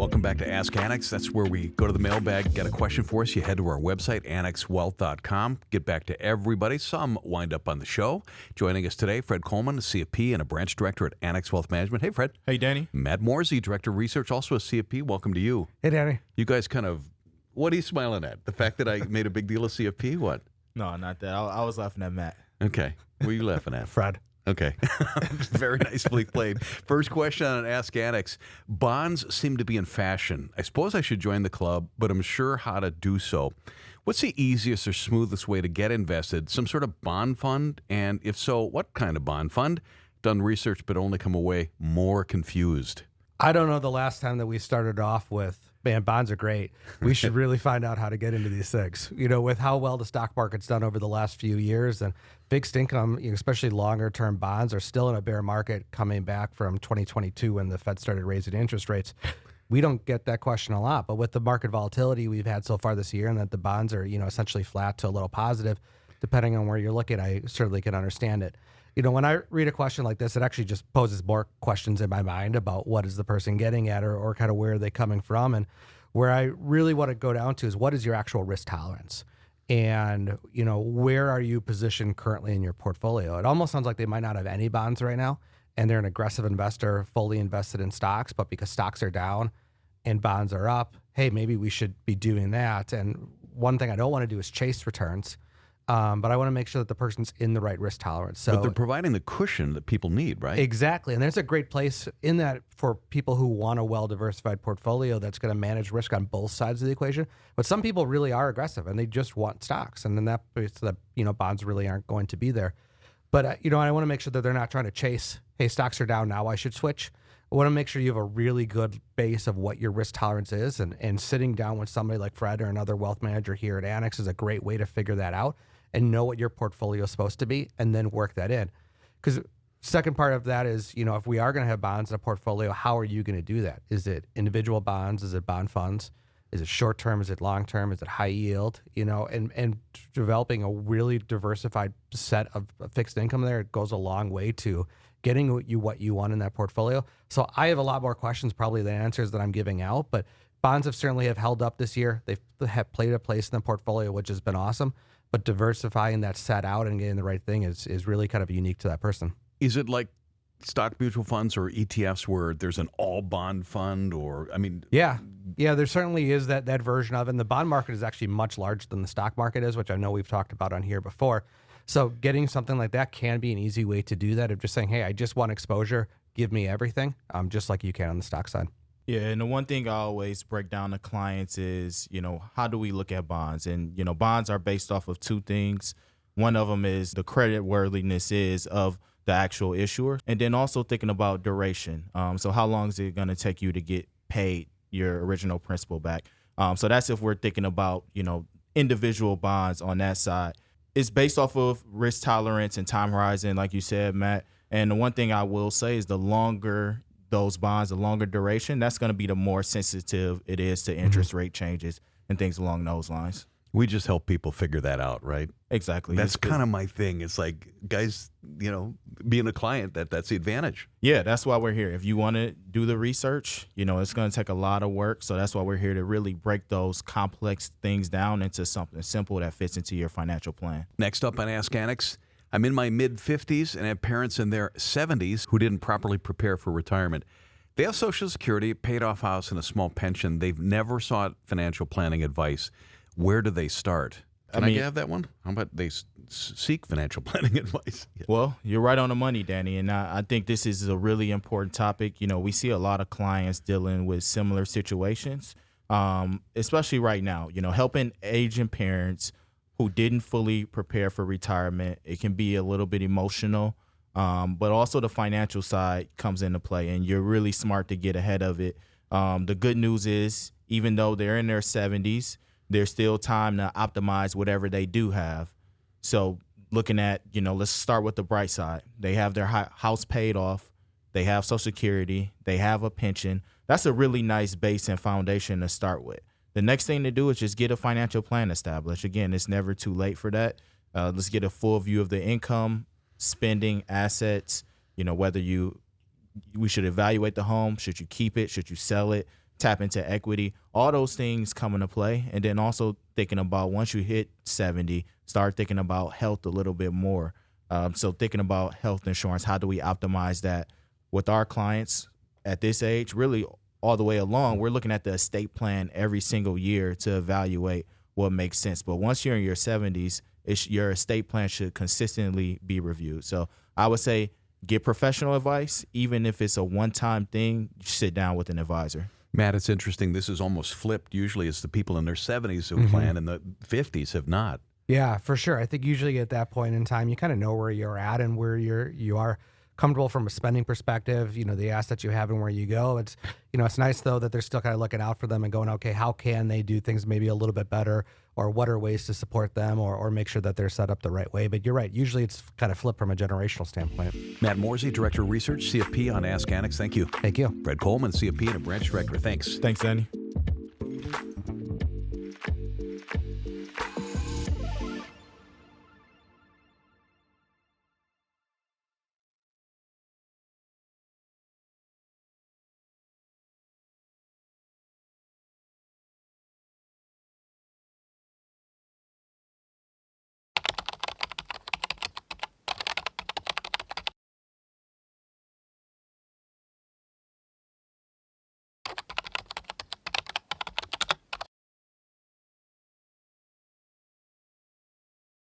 Welcome back to Ask Annex. That's where we go to the mailbag, get a question for us. You head to our website, annexwealth.com. Get back to everybody. Some wind up on the show. Joining us today, Fred Coleman, a CFP and a branch director at Annex Wealth Management. Hey, Fred. Hey, Danny. Matt Morzy, director of research, also a CFP. Welcome to you. Hey, Danny. You guys kind of, what are you smiling at? The fact that I made a big deal of CFP? What? No, not that. I was laughing at Matt. Okay. What are you laughing at? Fred. Okay. Very nicely played. First question on Ask Annex. Bonds seem to be in fashion. I suppose I should join the club, but I'm sure how to do so. What's the easiest or smoothest way to get invested? Some sort of bond fund? And if so, what kind of bond fund? Done research, but only come away more confused. I don't know the last time that we started off with, man, bonds are great. We should really find out how to get into these things. You know, with how well the stock market's done over the last few years, and fixed income, especially longer term bonds, are still in a bear market coming back from 2022 when the Fed started raising interest rates. We don't get that question a lot, but with the market volatility we've had so far this year, and that the bonds are, essentially flat to a little positive, depending on where you're looking, I certainly can understand it. When I read a question like this, it actually just poses more questions in my mind about what is the person getting at, or kind of where are they coming from. And where I really want to go down to is, what is your actual risk tolerance? And, where are you positioned currently in your portfolio? It almost sounds like they might not have any bonds right now, and they're an aggressive investor, fully invested in stocks, but because stocks are down and bonds are up, hey, maybe we should be doing that. And one thing I don't want to do is chase returns. But I want to make sure that the person's in the right risk tolerance. So but they're providing the cushion that people need, right? Exactly. And there's a great place in that for people who want a well-diversified portfolio that's going to manage risk on both sides of the equation. But some people really are aggressive and they just want stocks. And then that bonds really aren't going to be there. But, I want to make sure that they're not trying to chase, hey, stocks are down now, I should switch. I want to make sure you have a really good base of what your risk tolerance is. And sitting down with somebody like Fred or another wealth manager here at Annex is a great way to figure that out and know what your portfolio is supposed to be, and then work that in. Because second part of that is, if we are going to have bonds in a portfolio, how are you going to do that? Is it individual bonds? Is it bond funds? Is it short term? Is it long term? Is it high yield? And developing a really diversified set of fixed income there, it goes a long way to getting what you want in that portfolio. So I have a lot more questions probably than answers that I'm giving out, but bonds have certainly held up this year. They've played a place in the portfolio, which has been awesome. But diversifying that set out and getting the right thing is really kind of unique to that person. Is it like stock mutual funds or ETFs where there's an all bond fund, or, Yeah, there certainly is that version of it. And the bond market is actually much larger than the stock market is, which I know we've talked about on here before. So getting something like that can be an easy way to do that, of just saying, hey, I just want exposure, give me everything, just like you can on the stock side. Yeah, and the one thing I always break down to clients is, how do we look at bonds? And, bonds are based off of two things. One of them is the credit worthiness of the actual issuer, and then also thinking about duration. So how long is it going to take you to get paid your original principal back? So that's if we're thinking about, individual bonds on that side. It's based off of risk tolerance and time horizon, like you said, Matt. And the one thing I will say is the longer those bonds, the longer duration, that's going to be the more sensitive it is to interest rate changes and things along those lines. We just help people figure that out, right? Exactly. That's kind of my thing. It's like, guys, being a client, that's the advantage. Yeah, that's why we're here. If you want to do the research, it's going to take a lot of work. So that's why we're here, to really break those complex things down into something simple that fits into your financial plan. Next up on Ask Annex, I'm in my mid-50s and have parents in their 70s who didn't properly prepare for retirement. They have Social Security, paid off house, and a small pension. They've never sought financial planning advice. Where do they start? Can I have that one? How about they seek financial planning advice? Yeah. Well, you're right on the money, Danny. And I think this is a really important topic. We see a lot of clients dealing with similar situations, especially right now, helping aging parents who didn't fully prepare for retirement. It can be a little bit emotional, but also the financial side comes into play, and you're really smart to get ahead of it. The good news is, even though they're in their 70s, there's still time to optimize whatever they do have. So looking at, let's start with the bright side. They have their house paid off. They have Social Security. They have a pension. That's a really nice base and foundation to start with. The next thing to do is just get a financial plan established. Again, it's never too late for that. Let's get a full view of the income, spending, assets, whether we should evaluate the home. Should you keep it? Should you sell it? tap into equity. All those things come into play. And then also thinking about once you hit 70, start thinking about health a little bit more. So thinking about health insurance, how do we optimize that with our clients at this age? Really all the way along, we're looking at the estate plan every single year to evaluate what makes sense. But once you're in your 70s, your estate plan should consistently be reviewed. So I would say get professional advice. Even if it's a one-time thing, sit down with an advisor. Matt, it's interesting. This is almost flipped. Usually it's the people in their 70s who plan and the 50s have not. Yeah, for sure. I think usually at that point in time, you kind of know where you're at and where you are comfortable from a spending perspective, the assets you have and where you go. It's, it's nice though that they're still kind of looking out for them and going, okay, how can they do things maybe a little bit better, or what are ways to support them or make sure that they're set up the right way. But you're right. Usually it's kind of flipped from a generational standpoint. Matt Morzy, Director of Research, CFP on Ask Annex. Thank you. Thank you. Fred Coleman, CFP and a branch director. Thanks. Thanks, Danny.